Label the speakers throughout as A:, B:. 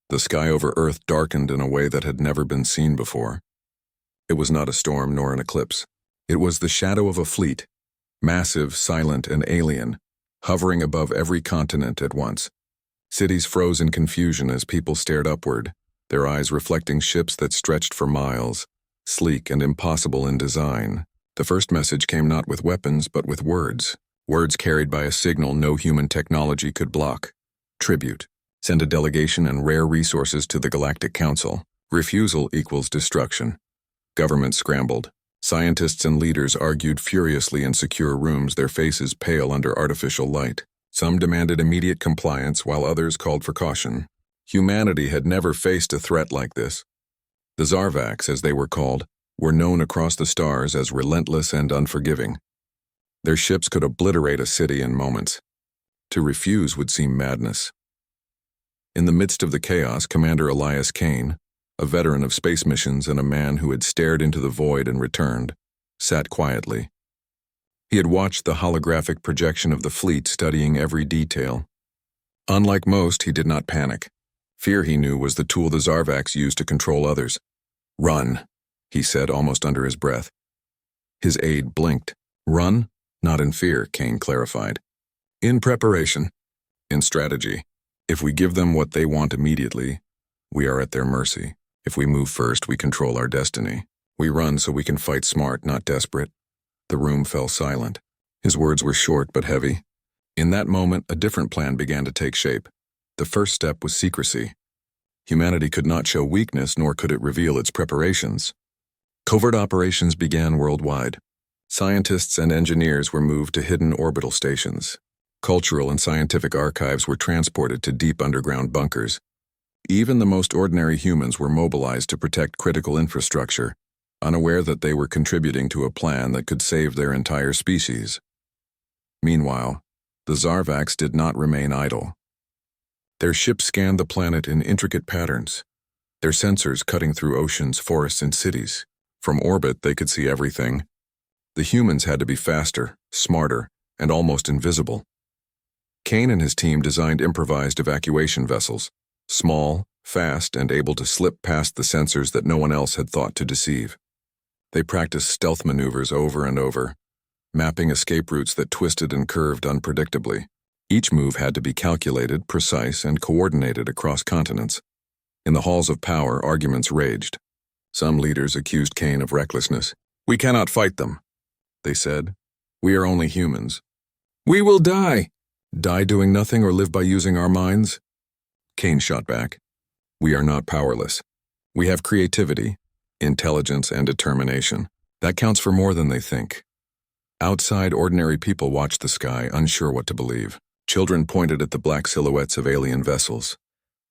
A: The sky over Earth darkened in a way that had never been seen before. It was not a storm nor an eclipse. It was the shadow of a fleet, massive, silent, and alien, hovering above every continent at once. Cities froze in confusion as people stared upward, their eyes reflecting ships that stretched for miles, sleek and impossible in design. The first message came not with weapons but with words carried by a signal no human technology could block. Tribute. Send a delegation and rare resources to the Galactic Council. Refusal equals destruction. Government scrambled. Scientists and leaders argued furiously in secure rooms, their faces pale under artificial light. Some demanded immediate compliance while others called for caution. Humanity had never faced a threat like this. The Zarvax, as they were called, were known across the stars as relentless and unforgiving. Their ships could obliterate a city in moments. To refuse would seem madness. In the midst of the chaos, Commander Elias Kane, a veteran of space missions and a man who had stared into the void and returned, sat quietly. He had watched the holographic projection of the fleet, studying every detail. Unlike most, he did not panic. Fear, he knew, was the tool the Zarvax used to control others. "Run," he said almost under his breath. His aide blinked. "Run? Not in fear," Kane clarified. "In preparation. In strategy. If we give them what they want immediately, we are at their mercy. If we move first, we control our destiny. We run so we can fight smart, not desperate." The room fell silent. His words were short but heavy. In that moment, a different plan began to take shape. The first step was secrecy. Humanity could not show weakness, nor could it reveal its preparations. Covert operations began worldwide. Scientists and engineers were moved to hidden orbital stations. Cultural and scientific archives were transported to deep underground bunkers. Even the most ordinary humans were mobilized to protect critical infrastructure, unaware that they were contributing to a plan that could save their entire species. Meanwhile, the Zarvax did not remain idle. Their ships scanned the planet in intricate patterns, their sensors cutting through oceans, forests, and cities. From orbit, they could see everything. The humans had to be faster, smarter, and almost invisible. Kane and his team designed improvised evacuation vessels, small, fast, and able to slip past the sensors that no one else had thought to deceive. They practiced stealth maneuvers over and over, mapping escape routes that twisted and curved unpredictably. Each move had to be calculated, precise, and coordinated across continents. In the halls of power, arguments raged. Some leaders accused Kane of recklessness. "We cannot fight them," they said. "We are only humans." "We will die." "Die doing nothing or live by using our minds?" Kane shot back. "We are not powerless. We have creativity, intelligence, and determination. That counts for more than they think." Outside, ordinary people watched the sky, unsure what to believe. Children pointed at the black silhouettes of alien vessels.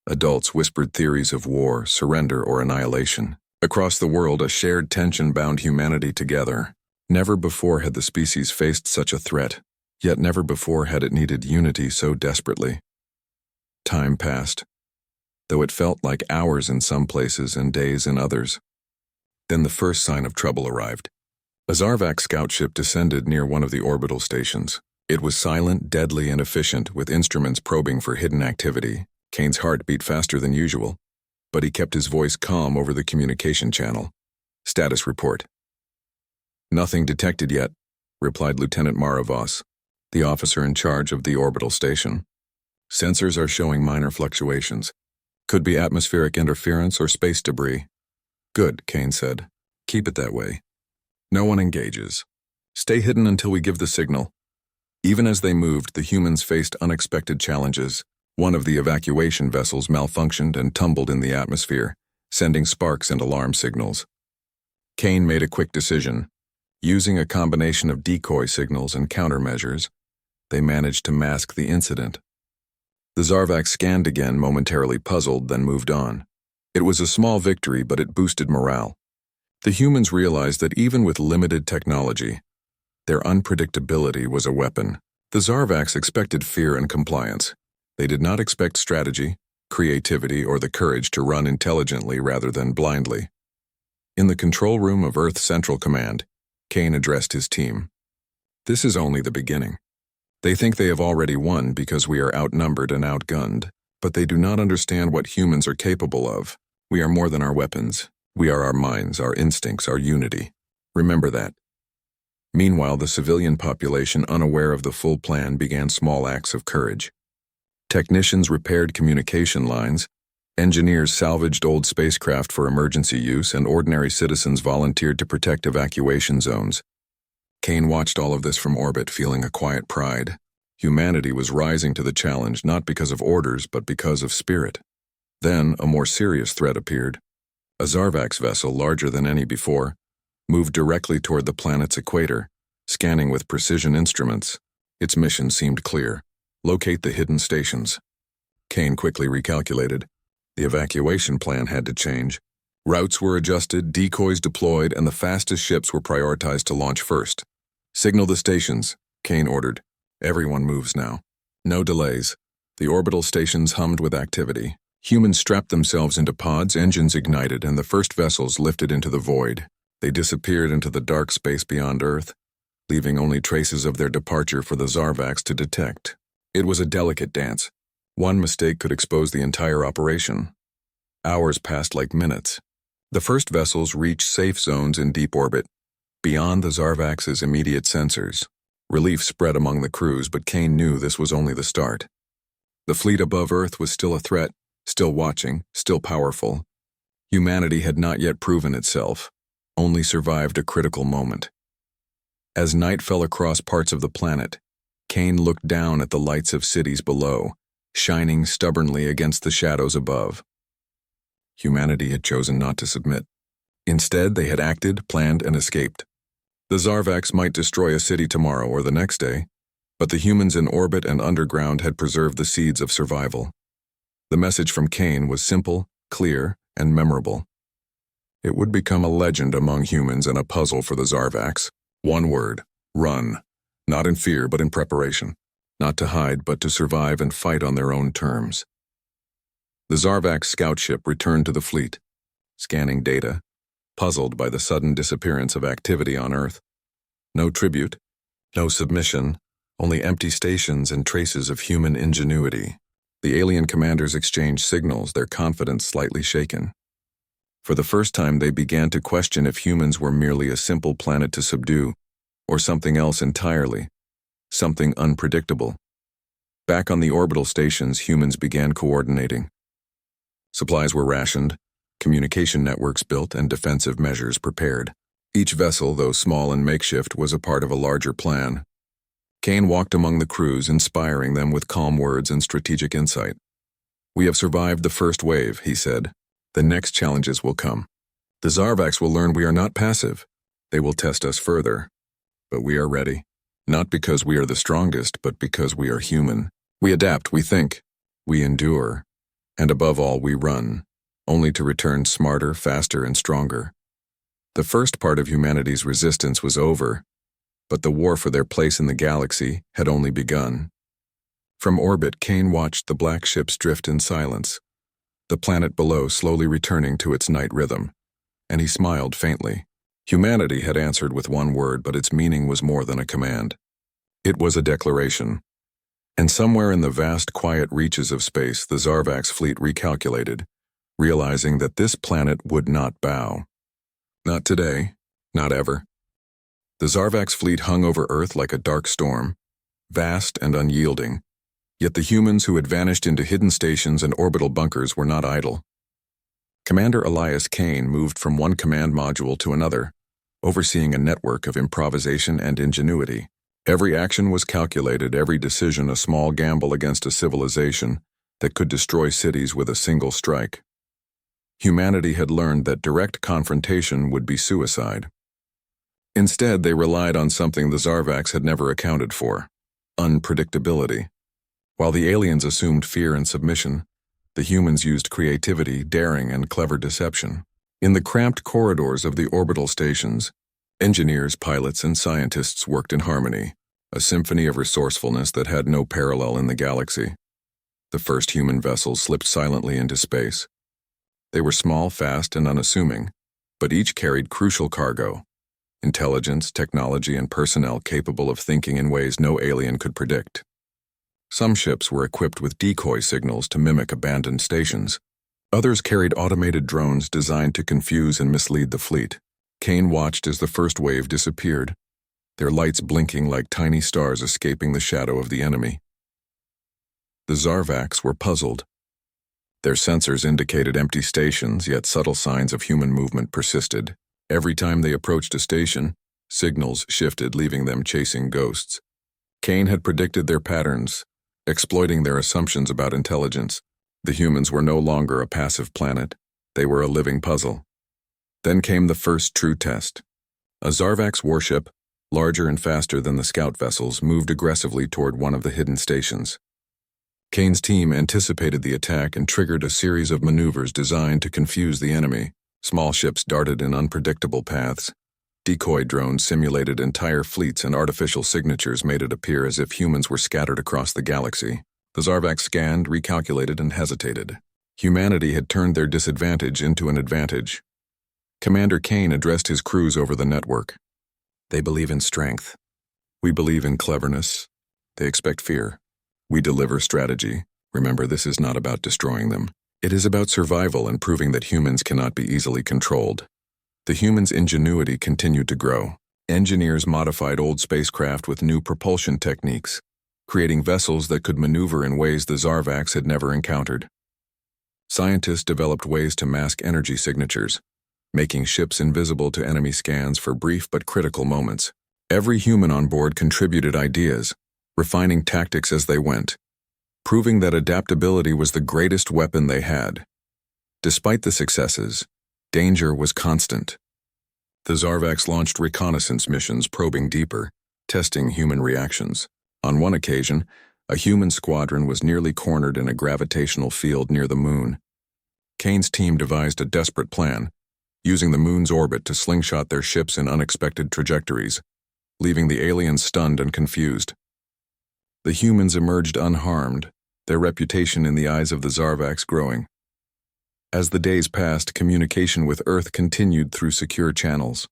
A: Adults whispered theories of war, surrender, or annihilation. Across the world, a shared tension bound humanity together. Never before had the species faced such a threat, yet never before had it needed unity so desperately. Time passed, though it felt like hours in some places and days in others. Then the first sign of trouble arrived. A Zarvax scout ship descended near one of the orbital stations. It was silent, deadly, and efficient, with instruments probing for hidden activity. Kane's heart beat faster than usual, but he kept his voice calm over the communication channel. "Status report." "Nothing detected yet," replied Lieutenant Maravos, the officer in charge of the orbital station. "Sensors are showing minor fluctuations. Could be atmospheric interference or space debris." "Good," Kane said. "Keep it that way. No one engages. Stay hidden until we give the signal." Even as they moved, the humans faced unexpected challenges. One of the evacuation vessels malfunctioned and tumbled in the atmosphere, sending sparks and alarm signals. Kane made a quick decision. Using a combination of decoy signals and countermeasures, they managed to mask the incident. The Zarvax scanned again, momentarily puzzled, then moved on. It was a small victory, but it boosted morale. The humans realized that even with limited technology, their unpredictability was a weapon. The Zarvax expected fear and compliance. They did not expect strategy, creativity, or the courage to run intelligently rather than blindly. In the control room of Earth Central Command, Kane addressed his team. "This is only the beginning. They think they have already won because we are outnumbered and outgunned. But they do not understand what humans are capable of. We are more than our weapons. We are our minds, our instincts, our unity. Remember that. Meanwhile, the civilian population, unaware of the full plan, began small acts of courage. Technicians repaired communication lines, engineers salvaged old spacecraft for emergency use, and ordinary citizens volunteered to protect evacuation zones. Kane watched all of this from orbit, feeling a quiet pride. Humanity was rising to the challenge, not because of orders, but because of spirit. Then, a more serious threat appeared. A Zarvax vessel, larger than any before, moved directly toward the planet's equator, scanning with precision instruments. Its mission seemed clear: locate the hidden stations. Kane quickly recalculated. The evacuation plan had to change. Routes were adjusted, decoys deployed, and the fastest ships were prioritized to launch first. Signal the stations, Kane ordered. Everyone moves now. No delays. The orbital stations hummed with activity. Humans strapped themselves into pods, engines ignited, and the first vessels lifted into the void. They disappeared into the dark space beyond Earth, leaving only traces of their departure for the Zarvax to detect. It was a delicate dance. One mistake could expose the entire operation. Hours passed like minutes. The first vessels reached safe zones in deep orbit, beyond the Zarvax's immediate sensors. Relief spread among the crews, but Kane knew this was only the start. The fleet above Earth was still a threat, still watching, still powerful. Humanity had not yet proven itself, only survived a critical moment. As night fell across parts of the planet, Kane looked down at the lights of cities below, shining stubbornly against the shadows above. Humanity had chosen not to submit. Instead, they had acted, planned, and escaped. The Zarvax might destroy a city tomorrow or the next day, but the humans in orbit and underground had preserved the seeds of survival. The message from Kane was simple, clear, and memorable. It would become a legend among humans and a puzzle for the Zarvax. One word: run. Not in fear, but in preparation. Not to hide, but to survive and fight on their own terms. The Zarvax scout ship returned to the fleet, scanning data, puzzled by the sudden disappearance of activity on Earth. No tribute, no submission, only empty stations and traces of human ingenuity. The alien commanders exchanged signals, their confidence slightly shaken. For the first time, they began to question if humans were merely a simple planet to subdue, or something else entirely, something unpredictable. Back on the orbital stations, humans began coordinating. Supplies were rationed, communication networks built, and defensive measures prepared. Each vessel, though small and makeshift, was a part of a larger plan. Kane walked among the crews, inspiring them with calm words and strategic insight. "We have survived the first wave," he said. "The next challenges will come. The Zarvax will learn we are not passive. They will test us further. But we are ready. Not because we are the strongest, but because we are human. We adapt, we think, we endure, and above all, we run, only to return smarter, faster, and stronger." The first part of humanity's resistance was over, but the war for their place in the galaxy had only begun. From orbit, Kane watched the black ships drift in silence, the planet below slowly returning to its night rhythm, and he smiled faintly. Humanity had answered with one word, but its meaning was more than a command. It was a declaration. And somewhere in the vast, quiet reaches of space, the Zarvax fleet recalculated, realizing that this planet would not bow. Not today, not ever. The Zarvax fleet hung over Earth like a dark storm, vast and unyielding, yet the humans who had vanished into hidden stations and orbital bunkers were not idle. Commander Elias Kane moved from one command module to another, overseeing a network of improvisation and ingenuity. Every action was calculated, every decision a small gamble against a civilization that could destroy cities with a single strike. Humanity had learned that direct confrontation would be suicide. Instead, they relied on something the Zarvax had never accounted for: unpredictability. While the aliens assumed fear and submission, the humans used creativity, daring, and clever deception. In the cramped corridors of the orbital stations, engineers, pilots, and scientists worked in harmony, a symphony of resourcefulness that had no parallel in the galaxy. The first human vessels slipped silently into space. They were small, fast, and unassuming, but each carried crucial cargo: intelligence, technology, and personnel capable of thinking in ways no alien could predict. Some ships were equipped with decoy signals to mimic abandoned stations. Others carried automated drones designed to confuse and mislead the fleet. Kane watched as the first wave disappeared, their lights blinking like tiny stars escaping the shadow of the enemy. The Zarvax were puzzled. Their sensors indicated empty stations, yet subtle signs of human movement persisted. Every time they approached a station, signals shifted, leaving them chasing ghosts. Kane had predicted their patterns, exploiting their assumptions about intelligence. The humans were no longer a passive planet. They were a living puzzle. Then came the first true test. A Zarvax warship, larger and faster than the scout vessels, moved aggressively toward one of the hidden stations. Kane's team anticipated the attack and triggered a series of maneuvers designed to confuse the enemy. Small ships darted in unpredictable paths. Decoy drones simulated entire fleets, and artificial signatures made it appear as if humans were scattered across the galaxy. The Zarvax scanned, recalculated, and hesitated. Humanity had turned their disadvantage into an advantage. Commander Kane addressed his crews over the network. They believe in strength. We believe in cleverness. They expect fear. We deliver strategy. Remember, this is not about destroying them. It is about survival and proving that humans cannot be easily controlled. The humans' ingenuity continued to grow. Engineers modified old spacecraft with new propulsion techniques, creating vessels that could maneuver in ways the Zarvax had never encountered. Scientists developed ways to mask energy signatures, making ships invisible to enemy scans for brief but critical moments. Every human on board contributed ideas, refining tactics as they went, proving that adaptability was the greatest weapon they had. Despite the successes, danger was constant. The Zarvax launched reconnaissance missions probing deeper, testing human reactions. On one occasion, a human squadron was nearly cornered in a gravitational field near the moon. Kane's team devised a desperate plan, using the moon's orbit to slingshot their ships in unexpected trajectories, leaving the aliens stunned and confused. The humans emerged unharmed, their reputation in the eyes of the Zarvax growing. As the days passed, communication with Earth continued through secure channels.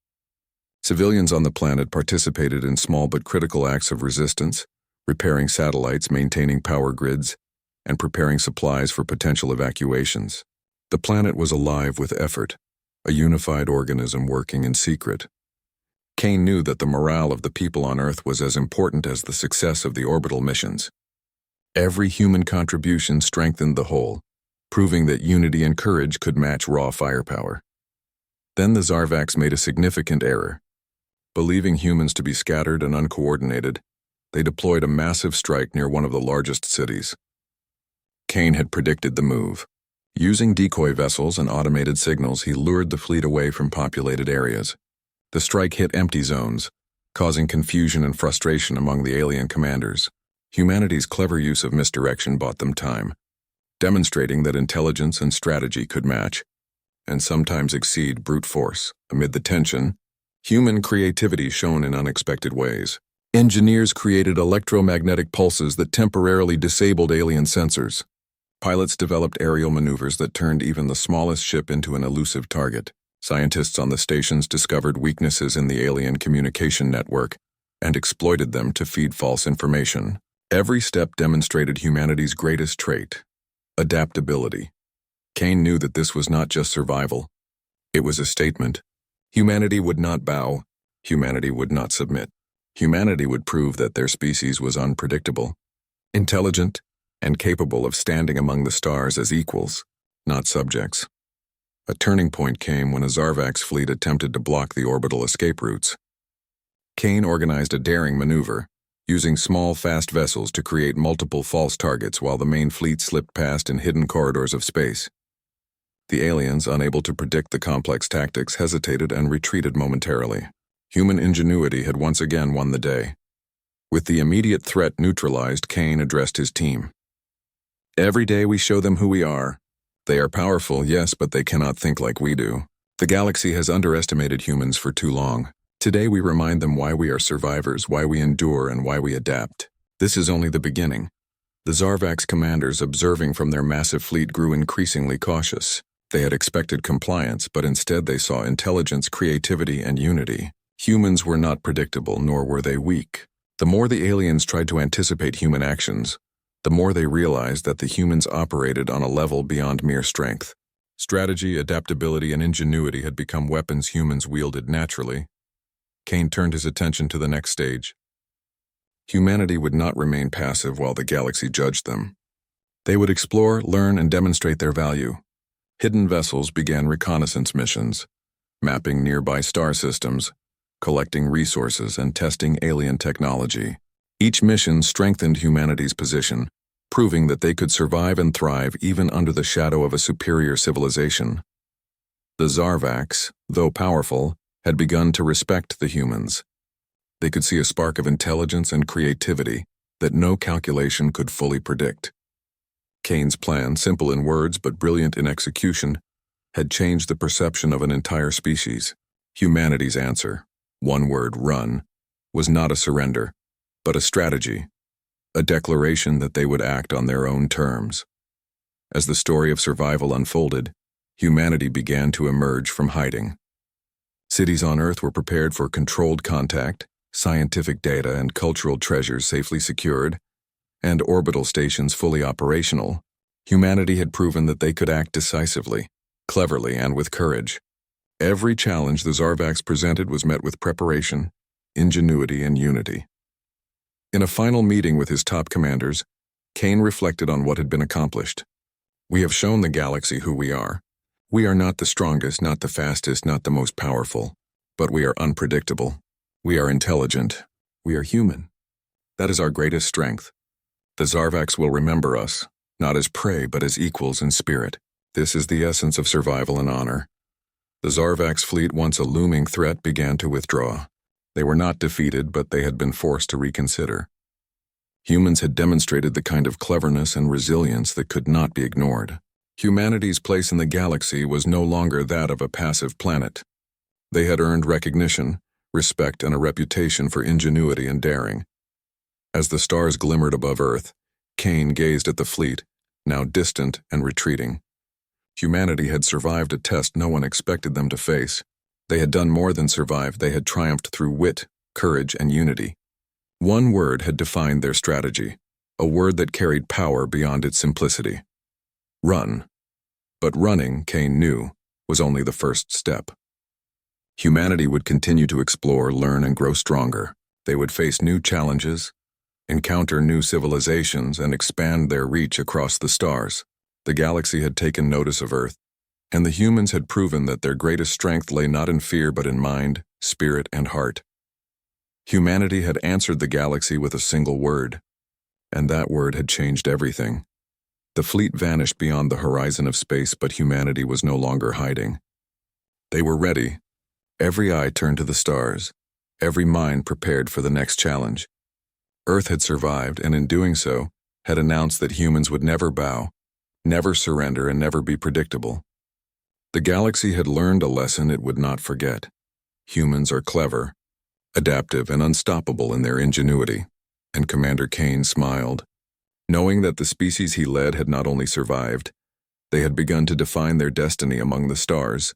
A: Civilians on the planet participated in small but critical acts of resistance, repairing satellites, maintaining power grids, and preparing supplies for potential evacuations. The planet was alive with effort, a unified organism working in secret. Kane knew that the morale of the people on Earth was as important as the success of the orbital missions. Every human contribution strengthened the whole, proving that unity and courage could match raw firepower. Then the Zarvax made a significant error. Believing humans to be scattered and uncoordinated, they deployed a massive strike near one of the largest cities. Kane had predicted the move. Using decoy vessels and automated signals, he lured the fleet away from populated areas. The strike hit empty zones, causing confusion and frustration among the alien commanders. Humanity's clever use of misdirection bought them time, demonstrating that intelligence and strategy could match, and sometimes exceed brute force. Amid the tension, human creativity shone in unexpected ways. Engineers created electromagnetic pulses that temporarily disabled alien sensors. Pilots developed aerial maneuvers that turned even the smallest ship into an elusive target. Scientists on the stations discovered weaknesses in the alien communication network and exploited them to feed false information. Every step demonstrated humanity's greatest trait: adaptability. Kane knew that this was not just survival. It was a statement. Humanity would not bow. Humanity would not submit. Humanity would prove that their species was unpredictable, intelligent, and capable of standing among the stars as equals, not subjects. A turning point came when a Zarvax fleet attempted to block the orbital escape routes. Kane organized a daring maneuver, using small, fast vessels to create multiple false targets while the main fleet slipped past in hidden corridors of space. The aliens, unable to predict the complex tactics, hesitated and retreated momentarily. Human ingenuity had once again won the day. With the immediate threat neutralized, Kane addressed his team. "Every day we show them who we are. They are powerful, yes, but they cannot think like we do. The galaxy has underestimated humans for too long. Today we remind them why we are survivors, why we endure, and why we adapt. This is only the beginning." The Zarvax commanders, observing from their massive fleet, grew increasingly cautious. They had expected compliance, but instead they saw intelligence, creativity, and unity. Humans were not predictable, nor were they weak. The more the aliens tried to anticipate human actions, the more they realized that the humans operated on a level beyond mere strength. Strategy, adaptability, and ingenuity had become weapons humans wielded naturally. Kane turned his attention to the next stage. Humanity would not remain passive while the galaxy judged them. They would explore, learn, and demonstrate their value. Hidden vessels began reconnaissance missions, mapping nearby star systems, collecting resources, and testing alien technology. Each mission strengthened humanity's position, proving that they could survive and thrive even under the shadow of a superior civilization. The Zarvax, though powerful, had begun to respect the humans. They could see a spark of intelligence and creativity that no calculation could fully predict. Kane's plan, simple in words but brilliant in execution, had changed the perception of an entire species. Humanity's answer, one word, run, was not a surrender, but a strategy, a declaration that they would act on their own terms. As the story of survival unfolded, humanity began to emerge from hiding. Cities on Earth were prepared for controlled contact, scientific data and cultural treasures safely secured, and orbital stations fully operational. Humanity had proven that they could act decisively, cleverly, and with courage. Every challenge the Zarvax presented was met with preparation, ingenuity, and unity. In a final meeting with his top commanders, Kane reflected on what had been accomplished. We have shown the galaxy who we are. We are not the strongest, not the fastest, not the most powerful, but we are unpredictable. We are intelligent. We are human. That is our greatest strength. The Zarvax will remember us, not as prey, but as equals in spirit. This is the essence of survival and honor. The Zarvax fleet, once a looming threat, began to withdraw. They were not defeated, but they had been forced to reconsider. Humans had demonstrated the kind of cleverness and resilience that could not be ignored. Humanity's place in the galaxy was no longer that of a passive planet. They had earned recognition, respect, and a reputation for ingenuity and daring. As the stars glimmered above Earth, Kane gazed at the fleet, now distant and retreating. Humanity had survived a test no one expected them to face. They had done more than survive, they had triumphed through wit, courage, and unity. One word had defined their strategy, a word that carried power beyond its simplicity. Run. But running, Kane knew, was only the first step. Humanity would continue to explore, learn, and grow stronger. They would face new challenges, encounter new civilizations, and expand their reach across the stars. The galaxy had taken notice of Earth, and the humans had proven that their greatest strength lay not in fear but in mind, spirit, and heart. Humanity had answered the galaxy with a single word, and that word had changed everything. The fleet vanished beyond the horizon of space, but humanity was no longer hiding. They were ready. Every eye turned to the stars, every mind prepared for the next challenge. Earth had survived, and in doing so, had announced that humans would never bow, never surrender, and never be predictable. The galaxy had learned a lesson it would not forget. Humans are clever, adaptive, and unstoppable in their ingenuity, and Commander Kane smiled. Knowing that the species he led had not only survived, they had begun to define their destiny among the stars.